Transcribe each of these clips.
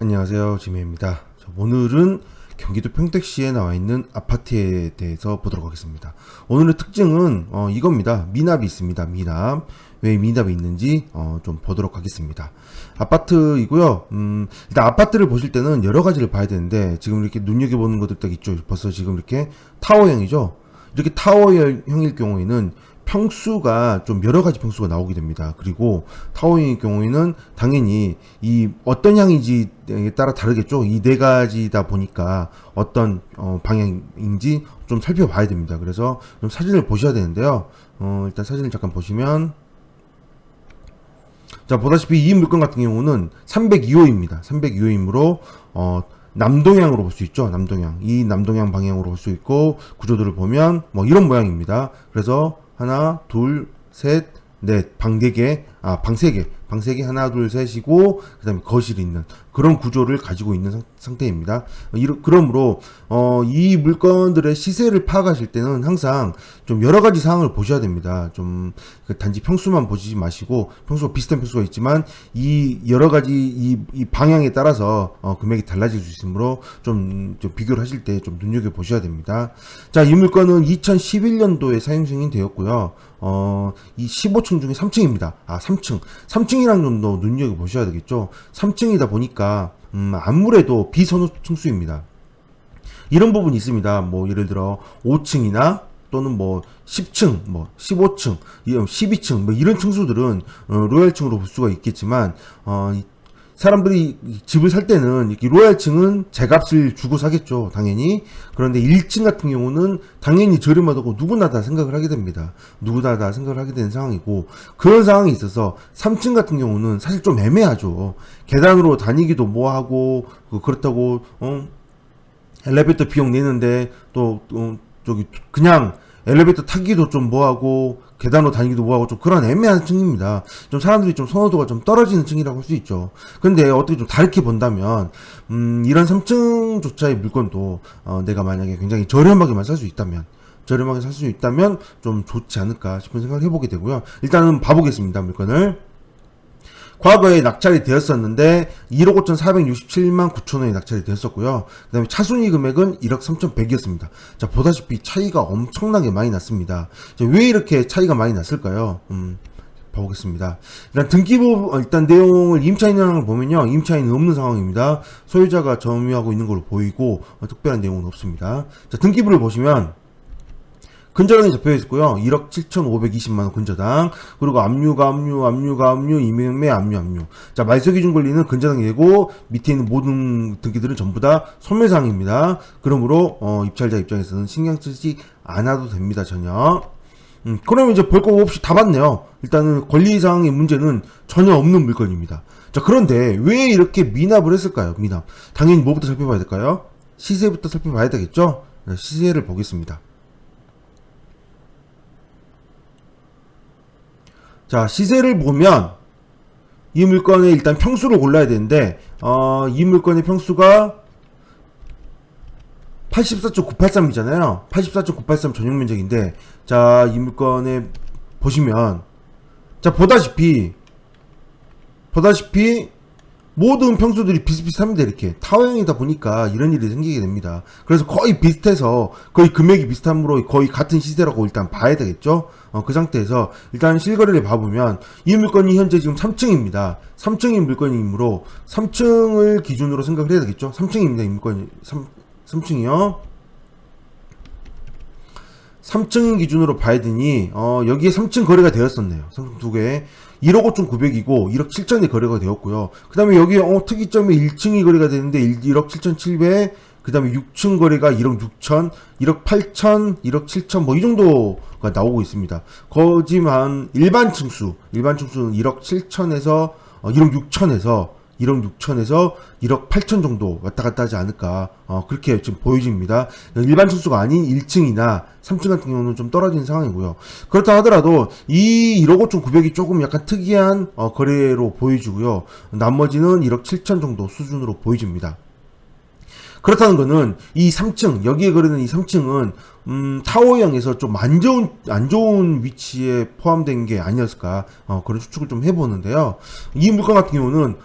안녕하세요, 지메입니다. 오늘은 경기도 평택시에 나와 있는 아파트에 대해서 보도록 하겠습니다. 오늘의 특징은 이겁니다. 미납이 있습니다. 미납. 왜 미납이 있는지 좀 보도록 하겠습니다. 아파트이고요. 일단 아파트를 보실 때는 여러 가지를 봐야 되는데 지금 이렇게 눈여겨보는 것들 딱 있죠. 벌써 지금 이렇게 타워형이죠. 이렇게 타워형일 경우에는 평수가 좀 여러 가지 평수가 나오게 됩니다. 그리고 타워형의 경우에는 당연히 이 어떤 향인지에 따라 다르겠죠. 이 네 가지다 보니까 어떤 방향인지 좀 살펴봐야 됩니다. 그래서 좀 사진을 보셔야 되는데요. 일단 사진을 잠깐 보시면 자, 보다시피 이 물건 같은 경우는 302호입니다. 302호이므로 남동향으로 볼 수 있죠. 남동향. 이 남동향 방향으로 볼 수 있고 구조들을 보면 뭐 이런 모양입니다. 그래서 하나, 둘, 셋, 넷, 방 4개, 방 3개, 방 3개, 하나, 둘, 셋이고, 그 다음에 거실이 있는 그런 구조를 가지고 있는 상태입니다. 그러므로, 이 물건들의 시세를 파악하실 때는 항상 좀 여러 가지 사항을 보셔야 됩니다. 좀, 단지 평수만 보시지 마시고, 평수가 비슷한 평수가 있지만, 이 여러 가지 이 방향에 따라서, 금액이 달라질 수 있으므로 좀 비교를 하실 때 좀 눈여겨보셔야 됩니다. 자, 이 물건은 2011년도에 사용 승인되었고요. 이 15층 중에 3층입니다. 3층이랑 좀 더 눈여겨보셔야 되겠죠. 3층이다 보니까, 아무래도 비선호층수입니다. 이런 부분이 있습니다. 뭐, 예를 들어, 5층이나, 또는 뭐, 10층, 뭐, 15층, 12층, 뭐, 이런 층수들은, 로얄층으로 볼 수가 있겠지만, 사람들이 집을 살 때는 이렇게 로얄층은 제값을 주고 사겠죠, 당연히. 그런데 1층 같은 경우는 당연히 저렴하다고 누구나 다 생각을 하게 됩니다. 누구나 다 생각을 하게 되는 상황이고, 그런 상황이 있어서 3층 같은 경우는 사실 좀 애매하죠. 계단으로 다니기도 뭐하고, 그렇다고 엘리베이터 비용 내는데 또 저기 그냥 엘리베이터 타기도 좀 뭐하고 계단으로 다니기도 뭐하고 좀 그런 애매한 층입니다. 좀 사람들이 좀 선호도가 좀 떨어지는 층이라고 할 수 있죠. 근데 어떻게 좀 다르게 본다면 이런 3층조차의 물건도 내가 만약에 굉장히 저렴하게만 살 수 있다면 좀 좋지 않을까 싶은 생각을 해보게 되고요. 일단은 봐보겠습니다. 물건을 과거에 낙찰이 되었었는데 1억 5,467만 9천원에 낙찰이 되었었고요. 그 다음에 차순위 금액은 1억 3,100이었습니다. 자, 보다시피 차이가 엄청나게 많이 났습니다. 자, 왜 이렇게 차이가 많이 났을까요? 봐보겠습니다. 일단 등기부 일단 내용을 임차인을 보면요, 임차인은 없는 상황입니다. 소유자가 점유하고 있는 걸로 보이고 특별한 내용은 없습니다. 자, 등기부를 보시면 근저당이 잡혀 있고요. 1억 7,520만원 근저당. 그리고 압류, 임명매, 압류. 자, 말소기준 권리는 근저당이 되고, 밑에 있는 모든 등기들은 전부 다 소매사항입니다. 그러므로, 입찰자 입장에서는 신경 쓰지 않아도 됩니다, 전혀. 그러면 이제 볼 거 없이 다 봤네요. 일단은 권리사항의 문제는 전혀 없는 물건입니다. 자, 그런데 왜 이렇게 미납을 했을까요? 미납. 당연히 뭐부터 살펴봐야 될까요? 시세부터 살펴봐야 되겠죠? 시세를 보겠습니다. 자, 시세를 보면 이 물건의 일단 평수를 골라야 되는데 이 물건의 평수가 84.983이잖아요. 84.983 전용 면적인데, 자, 이 물건에 보시면, 자, 보다시피 모든 평수들이 비슷비슷합니다. 이렇게 타워형이다 보니까 이런 일이 생기게 됩니다. 그래서 거의 비슷해서 거의 금액이 비슷함으로 거의 같은 시세라고 일단 봐야 되겠죠. 그 상태에서 일단 실거래를 봐보면 이 물건이 현재 지금 3층입니다. 3층인 물건이므로 3층을 기준으로 생각을 해야 되겠죠. 3층입니다. 이 물건이 3층이요. 3층 기준으로 봐야 되니 여기에 3층 거래가 되었었네요. 3층 두 개. 1억 5,900이고 1억 7천에 거래가 되었고요. 그 다음에 여기에 특이점에 1층이 거래가 되는데 1억 7,700, 그 다음에 6층 거래가 1억 6천, 1억 8천, 1억 7천 뭐 이 정도가 나오고 있습니다. 거지만 일반 층수는 1억 7천에서 1억 6천에서 1억 8천 정도 왔다 갔다 하지 않을까, 그렇게 지금 보여집니다. 일반 층수가 아닌 1층이나 3층 같은 경우는 좀 떨어진 상황이고요. 그렇다 하더라도 이 1억 5,900이 조금 약간 특이한 거래로 보여지고요. 나머지는 1억 7천 정도 수준으로 보여집니다. 그렇다는 거는 이 3층, 여기에 거래되는 이 3층은 타워형에서 좀 안 좋은 위치에 포함된 게 아니었을까, 그런 추측을 좀 해보는데요. 이 물건 같은 경우는,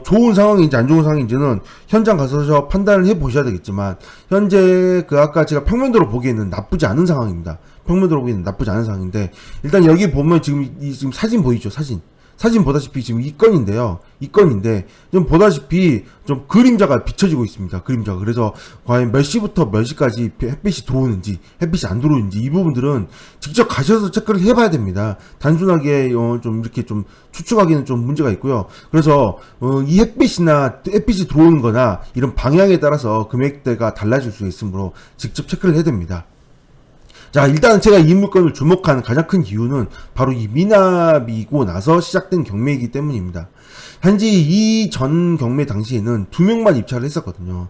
좋은 상황인지 안 좋은 상황인지는 현장 가서 판단을 해보셔야 되겠지만, 현재 아까 제가 평면도로 보기에는 나쁘지 않은 상황입니다. 평면도로 보기에는 나쁘지 않은 상황인데, 일단 여기 보면 지금 사진 보이죠? 사진 보다시피 지금 이 건인데요. 이 건인데, 좀 보다시피 좀 그림자가 비춰지고 있습니다. 그림자가. 그래서 과연 몇 시부터 몇 시까지 햇빛이 들어오는지, 햇빛이 안 들어오는지, 이 부분들은 직접 가셔서 체크를 해봐야 됩니다. 단순하게, 좀 이렇게 좀 추측하기는 좀 문제가 있고요. 그래서, 이 햇빛이 들어오는 거나 이런 방향에 따라서 금액대가 달라질 수 있으므로 직접 체크를 해야 됩니다. 자, 일단 제가 이 물건을 주목한 가장 큰 이유는 바로 이 미납이고 나서 시작된 경매이기 때문입니다. 단지 이 전 경매 당시에는 2명만 입찰을 했었거든요.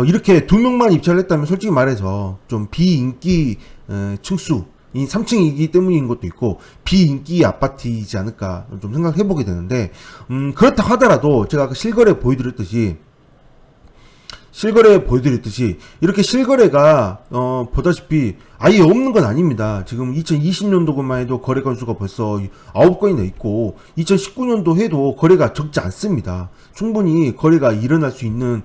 이렇게 2명만 입찰을 했다면 솔직히 말해서 좀 비인기 층수, 이 3층이기 때문인 것도 있고 비인기 아파트이지 않을까 좀 생각해보게 되는데, 그렇다 하더라도 제가 아까 실거래 보여드렸듯이 이렇게 실거래가 보다시피 아예 없는 건 아닙니다. 지금 2020년도만 해도 거래 건수가 벌써 9건이나 있고 2019년도 해도 거래가 적지 않습니다. 충분히 거래가 일어날 수 있는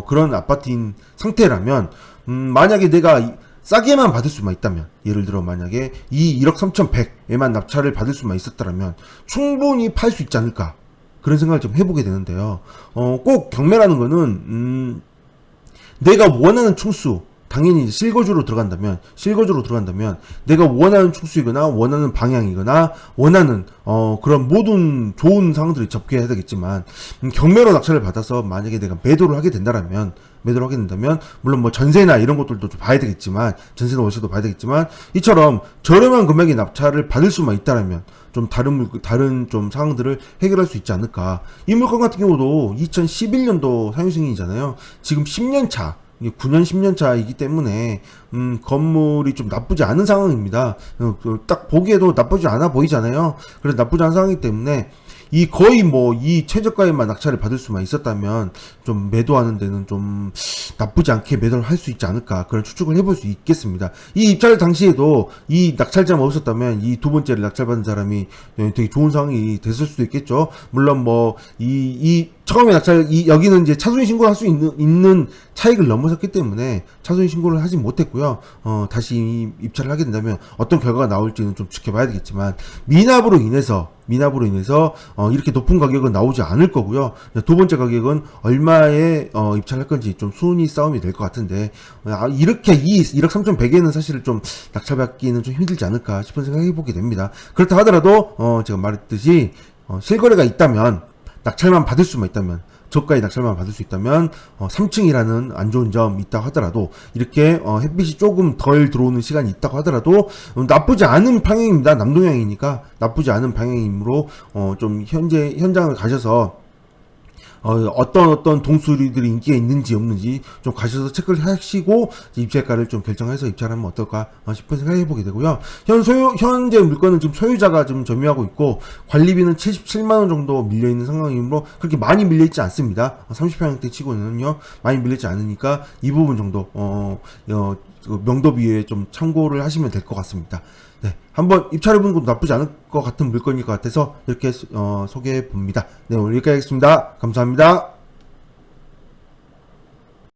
그런 아파트인 상태라면, 만약에 내가 싸게만 받을 수만 있다면, 예를 들어 만약에 이 1억 3,100에만 납찰을 받을 수만 있었더라면 충분히 팔 수 있지 않을까, 그런 생각을 좀 해보게 되는데요. 꼭 경매라는 거는 내가 원하는 층수, 당연히 이제 실거주로 들어간다면 내가 원하는 층수이거나 원하는 방향이거나 원하는 그런 모든 좋은 상황들이 접해야 되겠지만, 경매로 낙찰을 받아서 만약에 내가 매도를 하게 된다면 물론 뭐 전세나 이런 것들도 좀 봐야 되겠지만, 전세나 월세도 봐야 되겠지만, 이처럼 저렴한 금액의 낙찰을 받을 수만 있다면 좀 다른 좀 상황들을 해결할 수 있지 않을까. 이 물건 같은 경우도 2011년도 사용승인이잖아요. 지금 10년 차, 9년 10년 차이기 때문에 건물이 좀 나쁘지 않은 상황입니다. 딱 보기에도 나쁘지 않아 보이잖아요. 그래서 나쁘지 않은 상황이기 때문에 거의 이 최저가에만 낙찰을 받을 수만 있었다면 좀 매도하는 데는 좀 나쁘지 않게 매도를 할 수 있지 않을까, 그런 추측을 해볼 수 있겠습니다. 이 입찰 당시에도 이 낙찰자만 없었다면 이 두 번째를 낙찰받은 사람이 되게 좋은 상황이 됐을 수도 있겠죠. 물론 처음에 여기는 이제 차순위 신고를 할 수 있는 차익을 넘어섰기 때문에 차순위 신고를 하지 못했고요. 다시 입찰을 하게 된다면 어떤 결과가 나올지는 좀 지켜봐야 되겠지만, 미납으로 인해서 이렇게 높은 가격은 나오지 않을 거고요. 두 번째 가격은 얼마에 입찰할 건지 좀 순위 싸움이 될 것 같은데, 이렇게 이 1억 3,100에는 사실 좀 낙찰받기는 좀 힘들지 않을까 싶은 생각을 해보게 됩니다. 그렇다 하더라도 제가 말했듯이 실거래가 있다면, 낙찰만 받을 수만 있다면, 저가의 낙찰만 받을 수 있다면 3층이라는 안 좋은 점이 있다고 하더라도, 이렇게 햇빛이 조금 덜 들어오는 시간이 있다고 하더라도 나쁘지 않은 방향입니다. 남동향이니까 나쁘지 않은 방향이므로 좀 현장을 가셔서 어떤 동수리들이 인기가 있는지 없는지 좀 가셔서 체크를 하시고 입찰가를 좀 결정해서 입찰하면 어떨까 싶은 생각을 해보게 되고요. 현재 물건은 지금 소유자가 좀 점유하고 있고 관리비는 77만원 정도 밀려있는 상황이므로 그렇게 많이 밀려있지 않습니다. 30평대 치고는요 많이 밀려있지 않으니까 이 부분 정도 명도비에 좀 참고를 하시면 될 것 같습니다. 네, 한번 입찰해보는 것도 나쁘지 않을 것 같은 물건일 것 같아서 이렇게 소개해 봅니다. 네, 오늘 여기까지 하겠습니다. 감사합니다.